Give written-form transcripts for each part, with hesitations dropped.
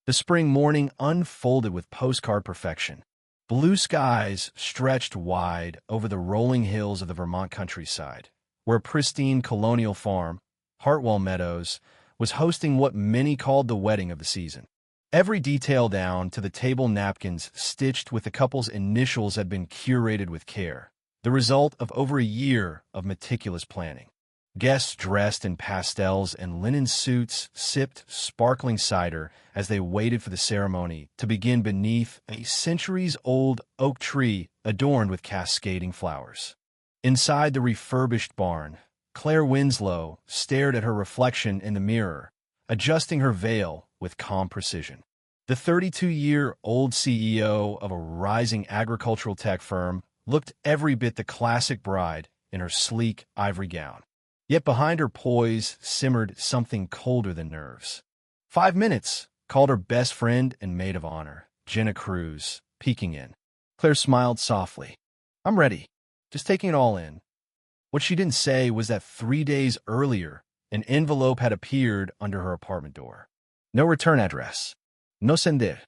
The spring morning unfolded with postcard perfection. Blue skies stretched wide over the rolling hills of the Vermont countryside, where a pristine colonial farm, Hartwell Meadows, was hosting what many called the wedding of the season. Every detail down to the table napkins stitched with the couple's initials had been curated with care, the result of over a year of meticulous planning. Guests dressed in pastels and linen suits sipped sparkling cider as they waited for the ceremony to begin beneath a centuries-old oak tree adorned with cascading flowers. Inside the refurbished barn, Claire Winslow stared at her reflection in the mirror, adjusting her veil with calm precision. The 32-year-old CEO of a rising agricultural tech firm looked every bit the classic bride in her sleek ivory gown. Yet behind her poise simmered something colder than nerves. 5 minutes, called her best friend and maid of honor, Jenna Cruz, peeking in. Claire smiled softly. "I'm ready. Just taking it all in." What she didn't say was that 3 days earlier, an envelope had appeared under her apartment door. No return address. No sender.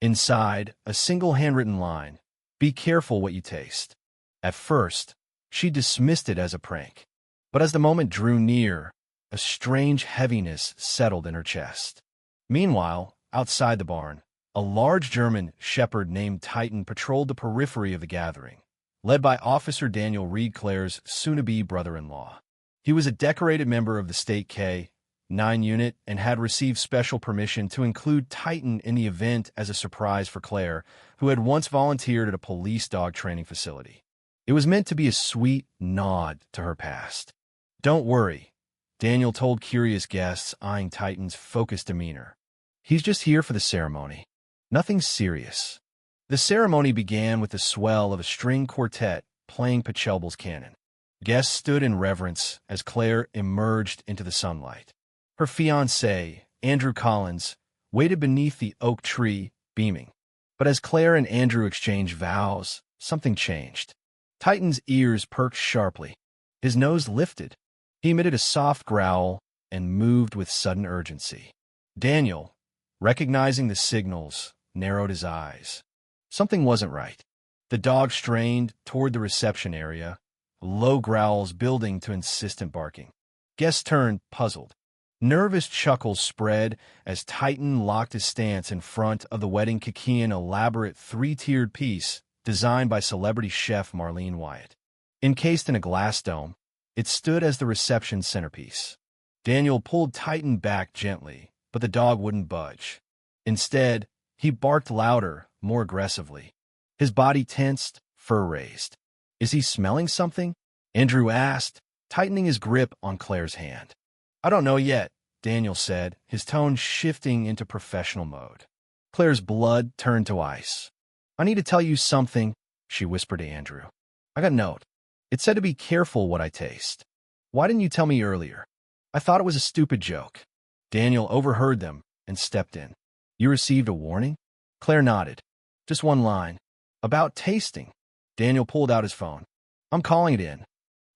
Inside, a single handwritten line. "Be careful what you taste." At first, she dismissed it as a prank. But as the moment drew near, a strange heaviness settled in her chest. Meanwhile, outside the barn, a large German shepherd named Titan patrolled the periphery of the gathering, led by Officer Daniel Reed, Claire's soon-to-be brother-in-law. He was a decorated member of the State K-9 unit and had received special permission to include Titan in the event as a surprise for Claire, who had once volunteered at a police dog training facility. It was meant to be a sweet nod to her past. "Don't worry," Daniel told curious guests, eyeing Titan's focused demeanor. "He's just here for the ceremony. Nothing serious." The ceremony began with the swell of a string quartet playing Pachelbel's canon. Guests stood in reverence as Claire emerged into the sunlight. Her fiancé, Andrew Collins, waited beneath the oak tree, beaming. But as Claire and Andrew exchanged vows, something changed. Titan's ears perked sharply. His nose lifted. He emitted a soft growl and moved with sudden urgency. Daniel, recognizing the signals, narrowed his eyes. Something wasn't right. The dog strained toward the reception area, low growls building to insistent barking. Guests turned, puzzled. Nervous chuckles spread as Titan locked his stance in front of the wedding Kikian elaborate three-tiered piece designed by celebrity chef Marlene Wyatt. Encased in a glass dome, it stood as the reception centerpiece. Daniel pulled Titan back gently, but the dog wouldn't budge. Instead, he barked louder, more aggressively. His body tensed, fur raised. "Is he smelling something?" Andrew asked, tightening his grip on Claire's hand. "I don't know yet," Daniel said, his tone shifting into professional mode. Claire's blood turned to ice. "I need to tell you something," she whispered to Andrew. "I got a note. It said to be careful what I taste. Why didn't you tell me earlier?" "I thought it was a stupid joke." Daniel overheard them and stepped in. "You received a warning?" Claire nodded. "Just one line. About tasting." Daniel pulled out his phone. "I'm calling it in."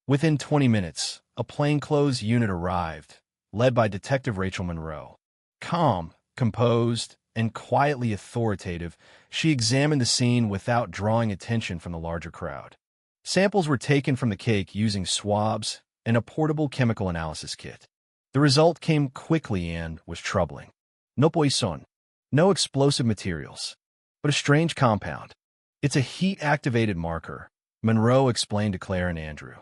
Within 20 minutes, a plainclothes unit arrived, led by Detective Rachel Monroe. Calm, composed, and quietly authoritative, she examined the scene without drawing attention from the larger crowd. Samples were taken from the cake using swabs and a portable chemical analysis kit. The result came quickly and was troubling. No poison, no explosive materials, but a strange compound. "It's a heat-activated marker," Monroe explained to Claire and Andrew.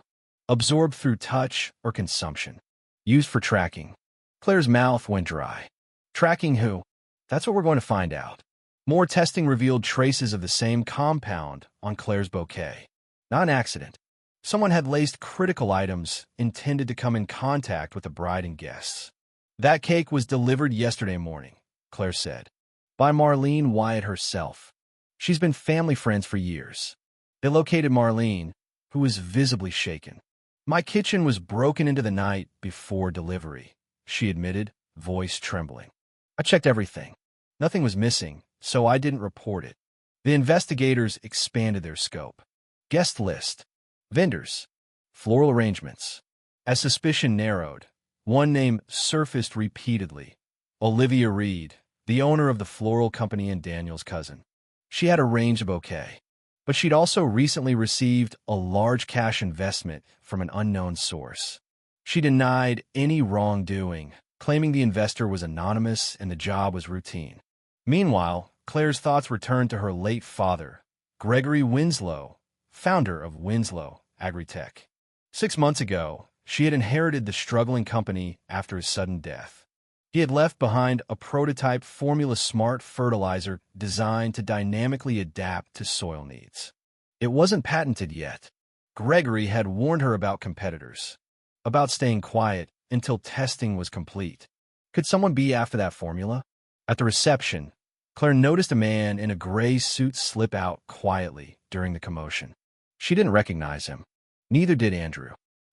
"Absorbed through touch or consumption. Used for tracking." Claire's mouth went dry. "Tracking who?" "That's what we're going to find out." More testing revealed traces of the same compound on Claire's bouquet. Not an accident. Someone had laced critical items intended to come in contact with the bride and guests. "That cake was delivered yesterday morning," Claire said, "by Marlene Wyatt herself. She's been family friends for years." They located Marlene, who was visibly shaken. "My kitchen was broken into the night before delivery," she admitted, voice trembling. "I checked everything. Nothing was missing, so I didn't report it." The investigators expanded their scope. Guest list, vendors, floral arrangements. As suspicion narrowed, one name surfaced repeatedly: Olivia Reed, the owner of the floral company and Daniel's cousin. She had arranged a bouquet, but she'd also recently received a large cash investment from an unknown source. She denied any wrongdoing, claiming the investor was anonymous and the job was routine. Meanwhile, Claire's thoughts returned to her late father, Gregory Winslow, founder of Winslow Agritech. 6 months ago, she had inherited the struggling company after his sudden death. He had left behind a prototype Formula Smart fertilizer designed to dynamically adapt to soil needs. It wasn't patented yet. Gregory had warned her about competitors, about staying quiet until testing was complete. Could someone be after that formula? At the reception, Claire noticed a man in a gray suit slip out quietly during the commotion. She didn't recognize him. Neither did Andrew.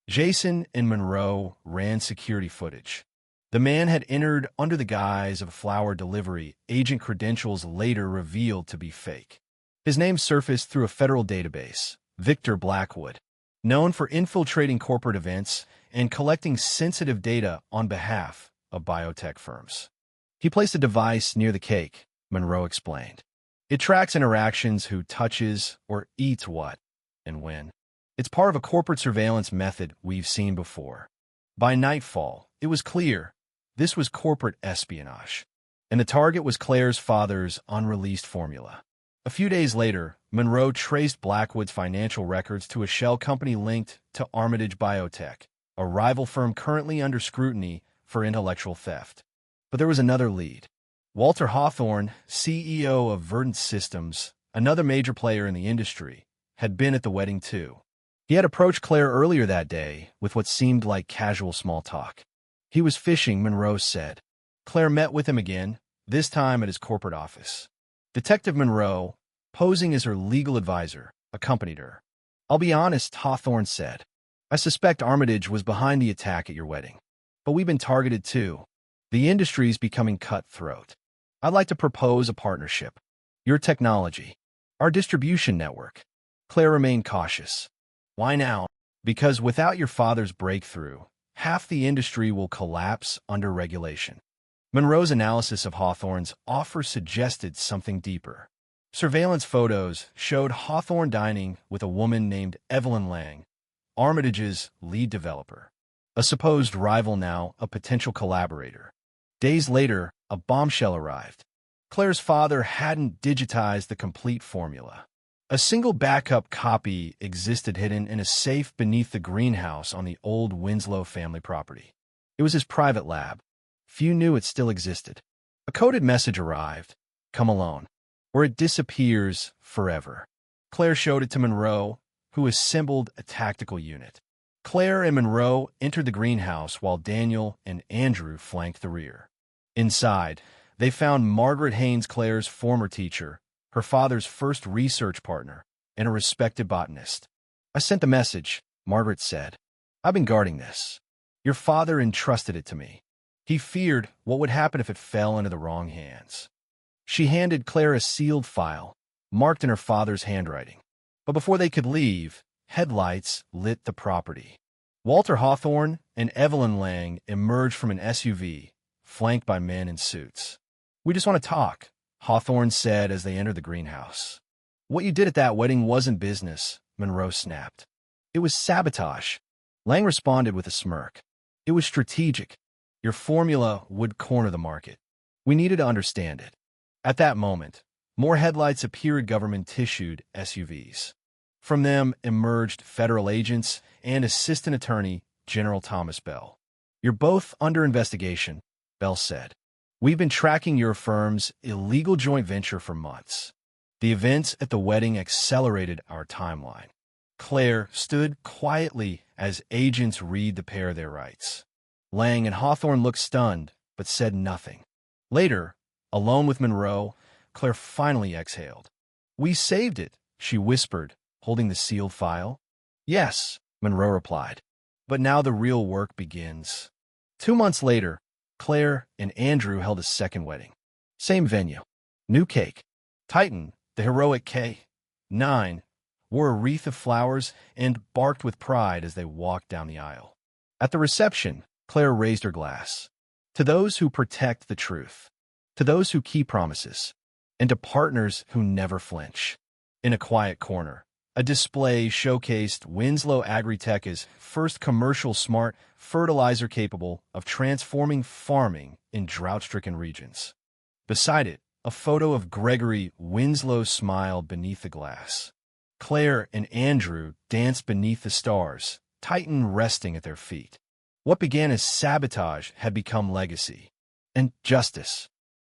Jason and Monroe ran security footage. The man had entered under the guise of flower delivery, agent credentials later revealed to be fake. His name surfaced through a federal database, Victor Blackwood, known for infiltrating corporate events and collecting sensitive data on behalf of biotech firms. He placed a device near the cake, Monroe explained. It tracks interactions, who touches or eats what, and when. It's part of a corporate surveillance method we've seen before. By nightfall, it was clear this was corporate espionage, and the target was Claire's father's unreleased formula. A few days later, Monroe traced Blackwood's financial records to a shell company linked to Armitage Biotech, a rival firm currently under scrutiny for intellectual theft. But there was another lead. Walter Hawthorne, CEO of Verdant Systems, another major player in the industry, had been at the wedding too. He had approached Claire earlier that day with what seemed like casual small talk. He was fishing, Monroe said. Claire met with him again, this time at his corporate office. Detective Monroe, posing as her legal advisor, accompanied her. I'll be honest, Hawthorne said. I suspect Armitage was behind the attack at your wedding. But we've been targeted too. The industry's becoming cutthroat. I'd like to propose a partnership. Your technology, our distribution network. Claire remained cautious. Why now? Because without your father's breakthrough, half the industry will collapse under regulation. Monroe's analysis of Hawthorne's offer suggested something deeper. Surveillance photos showed Hawthorne dining with a woman named Evelyn Lang, Armitage's lead developer. A supposed rival, now a potential collaborator. Days later, a bombshell arrived. Claire's father hadn't digitized the complete formula. A single backup copy existed hidden in a safe beneath the greenhouse on the old Winslow family property. It was his private lab. Few knew it still existed. A coded message arrived, "Come alone," or it disappears forever. Claire showed it to Monroe, who assembled a tactical unit. Claire and Monroe entered the greenhouse while Daniel and Andrew flanked the rear. Inside, they found Margaret Haynes, Claire's former teacher, her father's first research partner, and a respected botanist. I sent the message, Margaret said. I've been guarding this. Your father entrusted it to me. He feared what would happen if it fell into the wrong hands. She handed Claire a sealed file, marked in her father's handwriting. But before they could leave, headlights lit the property. Walter Hawthorne and Evelyn Lang emerged from an SUV, flanked by men in suits. We just want to talk, Hawthorne said as they entered the greenhouse. What you did at that wedding wasn't business, Monroe snapped. It was sabotage. Lang responded with a smirk. It was strategic. Your formula would corner the market. We needed to understand it. At that moment, more headlights appeared, government-issued SUVs. From them emerged federal agents and Assistant Attorney General Thomas Bell. You're both under investigation, Bell said. We've been tracking your firm's illegal joint venture for months. The events at the wedding accelerated our timeline. Claire stood quietly as agents read the pair their rights. Lang and Hawthorne looked stunned, but said nothing. Later, alone with Monroe, Claire finally exhaled. We saved it, she whispered, holding the sealed file. Yes, Monroe replied. But now the real work begins. 2 months later, Claire and Andrew held a second wedding. Same venue. New cake. Titan, the heroic K9, wore a wreath of flowers and barked with pride as they walked down the aisle. At the reception, Claire raised her glass. To those who protect the truth. to those who keep promises, and to partners who never flinch. In a quiet corner, a display showcased Winslow Agritech's first commercial smart fertilizer capable of transforming farming in drought-stricken regions. Beside it, a photo of Gregory Winslow smiled beneath the glass. Claire and Andrew danced beneath the stars, Titan resting at their feet. What began as sabotage had become legacy. And justice,